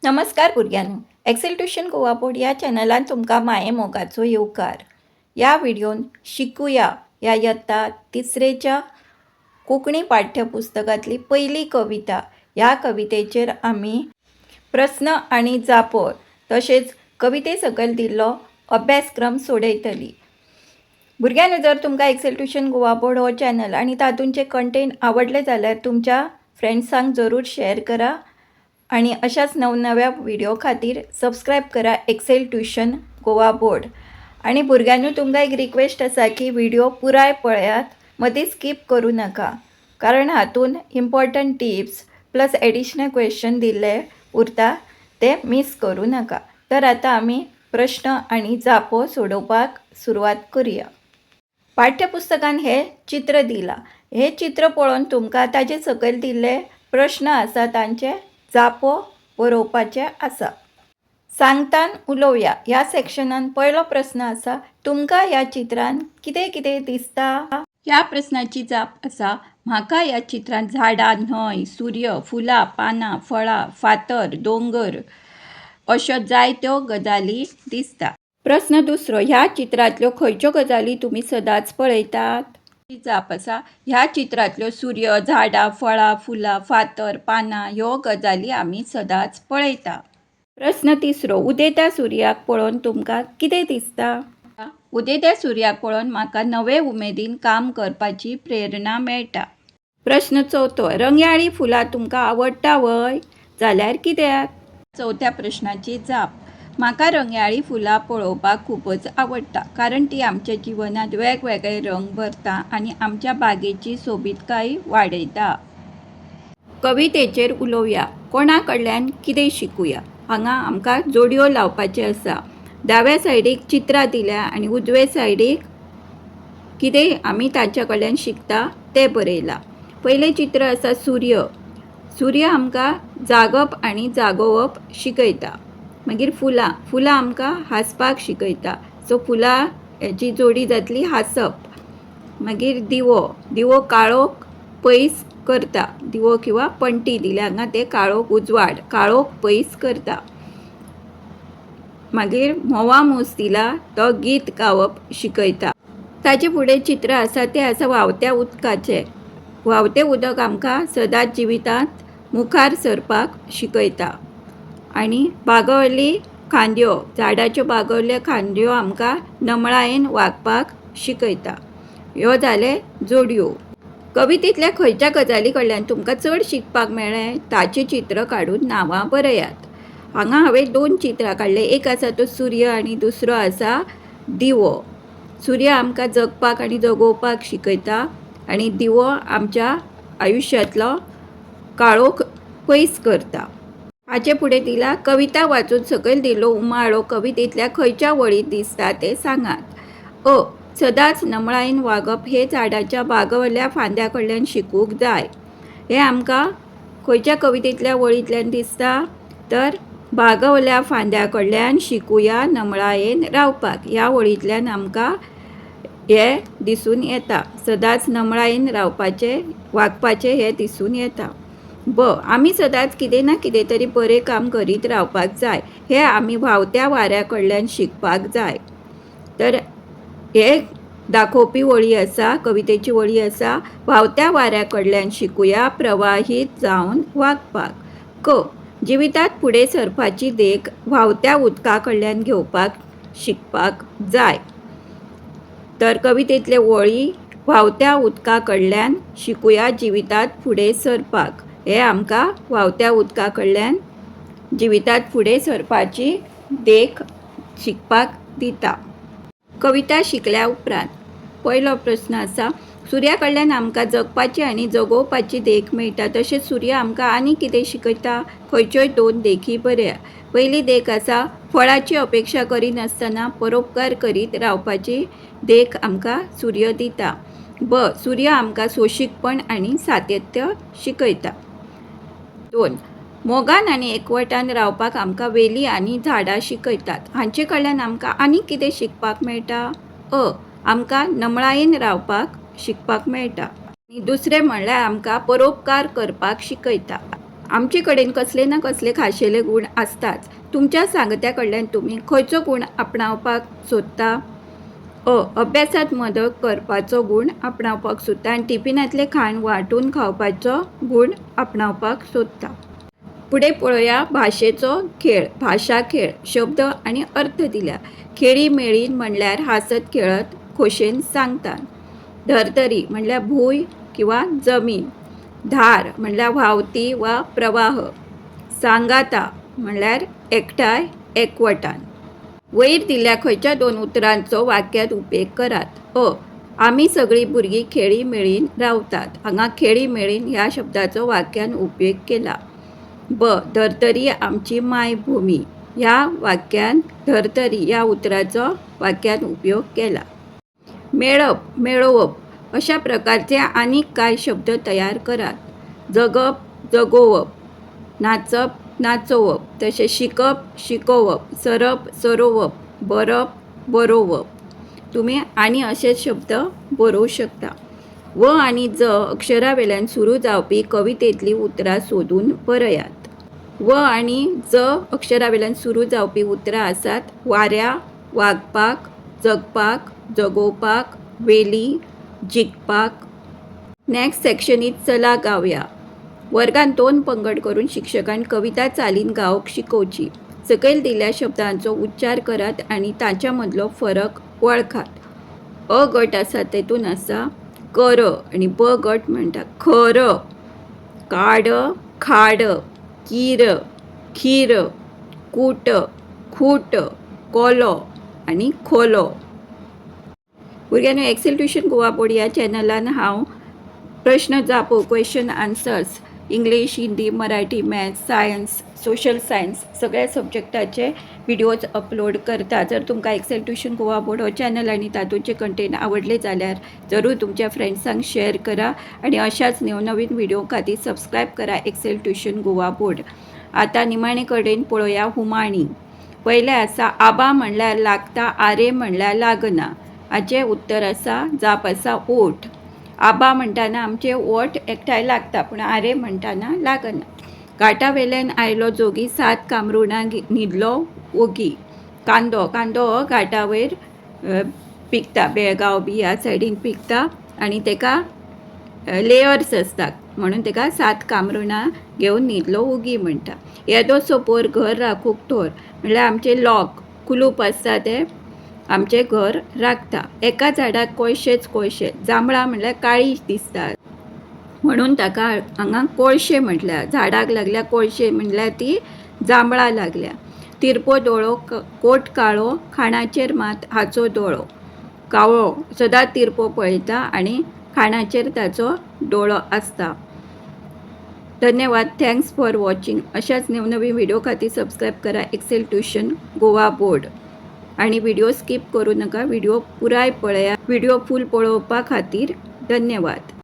नमस्कार भुरग्यांनो, Excel tuition Goa board या चॅनलान तुमकां माये मोगाचो येवकार. या व्हिडिओन शिकुया या इयत्ता तिसरेच्या कोंकणी पाठ्यपुस्तकातली पहिली कविता. ह्या कवितेचेर आमी प्रश्न आनी जापो तशेंच कविते सकयल दिल्लो अभ्यासक्रम सोडयतली. भुरग्यांनो, जर तुमकां एक्सेल ट्युशन गोवा बोर्ड हो चॅनल आनी तातूंचे कंटेंट आवडले जाल्यार तुमच्या फ्रेंड्सांक जरूर शेअर करा आणि अशाच नवनव्या व्हिडिओ खातीर सबस्क्राईब करा एक्सेल ट्युशन गोवा बोर्ड. आणि भुरग्यांनो, तुमकां एक रिक्वेस्ट आसा की व्हिडिओ पुराय पळयात, मदीं स्कीप करू नका, कारण हातून important tips plus additional question दिल्ले उरता, ते मिस करू नका. तर आता आमी प्रश्न आनी जापो सोडोवपाक सुरवात करूया. पाठ्यपुस्तकान हे चित्र दिला. हे चित्र पळोवन तुमकां ताजे सकयल दिल्ले प्रश्न आसा तांचे जापो बरोवपाचे आसा. सांगतान उलोवया ह्या सेक्शनान पयलो प्रश्न आसा, तुमकां ह्या चित्रान कितें कितें दिसता? ह्या प्रश्नाची जाप आसा, म्हाका ह्या चित्रांत झाडां, न्हंय, सूर्य, फुलां, पानां, फळां, फातर, दोंगर अश्यो जायत्यो गजाली दिसता. प्रश्न दुसरो, ह्या चित्रांतल्यो खंयच्यो गजाली तुमी सदांच पळयतात? जाप आसा, ह्या चित्रांतल्यो सूर्य, झाडां, फळां, फुलां, फातर, पानां ह्यो गजाली आमी सदांच पळयता. प्रश्न तिसरो, उदेत्या सुर्याक पळोवन तुमकां कितें दिसता? उदेत्या सुर्याक पळोवन म्हाका नवे उमेदीन काम करपाची प्रेरणा मेळटा. प्रश्न चवथो, रंगयाळी फुलां तुमकां आवडटा वय? जाल्यार कित्याक? चवथ्या प्रश्नाची जाप, म्हाका रंगयाळी फुलां पळोवपाक खूबच आवडटा, कारण ती आमच्या जिवनात वेगवेगळे रंग भरता आनी आमच्या बागेची सोबीतकाय वाडयता. कवितेचेर उलोवया. कोणा कडल्यान कितें शिकुया? हांगा आमकां जोडयो लावपाचे आसा. दाव्या सायडीक चित्रां दिल्या आनी उजवे सायडीक कितें आमी तांच्या कडल्यान शिकता तें बरयलां. पयलें चित्र आसा सूर्य. सूर्य आमकां जागप आनी जागोवप शिकयता. मागीर फुलां आमकां हांसपाक शिकयता. सो फुलां हेची जोडी जातली हांसप. मागीर दिवो काळोख पयस करता. दिवो किंवा पणटी दिल्या हांगा ते काळोख उजवाड, काळोख पयस करता. मागीर म्होंवा मूस दिला, तो गीत गावप शिकयता. ताचे फुडें चित्र आसा तें आसा व्हांवत्या उदकाचें. व्हांवतें उदक आमकां सदांच जिवितांत मुखार सरपाक शिकयता. आनी बागवली खांद्यो, झाडाच्यो बागवल्यो खांद्यो आमकां नमळायेन वागपाक शिकयता. ह्यो जाले जोडयो. कवितेंतल्या खंयच्या गजाली कडल्यान तुमकां चड शिकपाक मेळ्ळें ताचें चित्र काडून नांवां बरयात. हांगा हांवें 2 चित्रां काडले. एक आसा तो सूर्य आनी दुसरो आसा दिवो. सूर्य आमकां जगपाक आनी जगोवपाक शिकयता आनी दिवो आमच्या आयुश्यांतलो काळोख पयस करता. हाचे फुडें दिला, कविता वाचून सकयल दिल्लो उमाळो कवितेंतल्या खंयच्या वळींत दिसता तें सांगात. सदांच नमळायेन वागप हे झाडाच्या बागवल्या फांद्या कडल्यान शिकूंक जाय. हे आमकां खंयच्या कवितेंतल्या वळींतल्यान दिसता? तर बागवल्या फांद्या कडल्यान शिकुया नमळायेन रावपाक ह्या वळींतल्यान आमकां हे दिसून येता. सदांच नमळायेन रावपाचें, वागपाचें हें दिसून येता. आमी सदांच कितें ना कितें तरी बरें काम करीत रावपाक जाय. हे आमी व्हांवत्या वाऱ्या कडल्यान शिकपाक जाय. तर हे दाखोवपी वळी आसा, कवितेची वळी आसा, व्हांवत्या वाऱ्या कडल्यान शिकुया प्रवाहीत जावन वागपाक. जिवितांत फुडें सरपाची देख व्हांवत्या उदका कडल्यान घेवपाक शिकपाक जाय. तर कवितेंतले वळी, व्हांवत्या उदका कडल्यान शिकुया जिवितांत फुडें सरपाक. हे आमकां व्हांवत्या उदका कडल्यान जिवितांत फुडें सरपाची देख शिकपाक दिता. कविता शिकल्या उपरांत पयलो प्रश्न आसा, सुर्या कडल्यान आमकां जगपाची आनी जगोवपाची देख मेळटा. तशेंच सूर्य आमकां आनी कितें शिकयता? खंयच्योय 2 देखी बऱ्या. पयली देख आसा, फळाची अपेक्षा करिनासतना परोपकार करीत रावपाची देख आमकां सूर्य दिता. सूर्य आमकां सोंशीकपण आनी सातत्य शिकयता. 2 मोगान आनी एकवटान रावपाक आमकां वेली आनी झाडां शिकयतात. हांचे कडल्यान आमकां आनी कितें शिकपाक मेळटा? आमकां नमळायेन रावपाक शिकपाक मेळटा. दुसरें म्हणल्यार आमकां परोपकार करपाक शिकयता. आमचे कडेन कसले ना कसले खाशेले गूण आसताच. तुमच्या सांगत्या कडल्यान तुमी खंयचो गूण आपणावपाक सोदता? अभ्यासात मदत करपाचो गूण आपणावपाक सोदता आनी टिफिनांतले खाण वांटून खावपाचो गूण आपणावपाक सोदता. पुढे पळोवया भाशेचो खेळ. भाशा खेळ शब्द आनी अर्थ दिल्या. खेळी मेळीन म्हणल्यार हासत खेळत खोशेन सांगतात. धर्तरी म्हणल्यार भूंय किंवा जमीन. धार म्हणल्यार व्हांवती वा प्रवाह. सांगाता म्हणल्यार एकठांय एकवटान. वयर दिल्ल्या खंयच्या दोन उतरांचो वाक्यांत उपेग करात. आमी सगळीं भुरगीं खेळी मेळीन रावतात. हांगा खेळी मेळीन ह्या शब्दाचो वाक्यान उपेग केला. धर्तरी आमची मायभुमी ह्या वाक्यान धर्तरी ह्या उतराचो वाक्यान उपयोग केला. मेळप मेळोवप अशा प्रकारचे आनीक कांय शब्द तयार करात. जगप जगोवप. नाचप नाचोवप. तशें शिकप शिकोवप. सरप सरोवप. बरप बरोवप. तुमी आनी अशे शब्द बरोवंक शकता. व आनी ज अक्षरा वेल्यान सुरू जावपी कवितेंतलीं उतरां सोदून बरयात. व आनी ज अक्षरा वेल्यान सुरू जावपी उतरां आसात. वाऱ्या वागपाक जगपाक जगोवपाक वेली जिखपाक. नेक्स्ट सेक्शन इज चला गावया. वर्गांत 2 पंगड करून शिक्षकान कविता चालीन गावंक शिकोवची. सकयल दिल्ल्या शब्दांचो उच्चार करात आनी तांच्या मदलो फरक वळखात. अ गट आसा तेतून आसा कर आनी ब गट म्हणटा खर. काड खाड कीर खीर कूट खूट कोलो आनी खोलो. भुरग्यांनो एक्सेल ट्युशन गोवा बोर्ड ह्या चॅनलान हांव प्रश्न जापो question answers English Hindi Marathi maths science social science सगळ्या सब्जेक्टाचे व्हिडिओज अपलोड करता. जर तुमकां एक्सेल ट्युशन गोवा बोर्ड हो चॅनल आनी तातूंतचे कंटेंट आवडले जाल्यार जरूर तुमच्या फ्रेंड्सांक शेअर करा आनी अशाच नवनवीन व्हिडिओ खातीर सबस्क्रायब करा एक्सेल ट्युशन गोवा बोर्ड. आता निमाणे कडेन पळोवया हुमाणी. पयले आसा आबा म्हणल्यार लागता आरे म्हणल्यार लागना. हाचें उत्तर आसा जाप आसा ओठ. आबा म्हणटाना आमचे ओठ एकठांय लागता पूण आरे म्हणटाना लागना. घाटा वेल्यान आयलो जोगी 7 कामरुणां न्हिदलो ओगी. कांदो कांदो हो घाटा वयर पिकता. बेळगांव बी ह्या सायडीन पिकता आनी तेका लेयर्स आसतात म्हणून तेका 7 कामरुणां घेवन न्हिदलो ओगी म्हणटा. येदो सोपोर घर राखूंक थोर म्हणल्यार आमचे लॉक कुलूप आसता ते आमचे घर राखता. एका झाडाक कोळशेच कोळशे. जांभळां म्हणल्यार काळी दिसतात म्हणून ताका हांगा कोळशे म्हटल्या. झाडाक लागल्या कोळशे म्हणल्यार ती जांभळां लागल्या. तिरपो दोळो कोट काळो खाणाचेर मात हाचो दोळो. कावळो सदांच तिरपो पळयता आनी खाणाचेर ताचो दोळो आसता. धन्यवाद. Thanks for watching. अशाच नवनवीन व्हिडिओ खातीर सबस्क्रायब करा एक्सेल ट्युशन गोवा बोर्ड आणि व्हिडिओ स्किप करू नका. व्हिडिओ पुराय पळया. व्हिडिओ फुल पळोवपा खातीर धन्यवाद.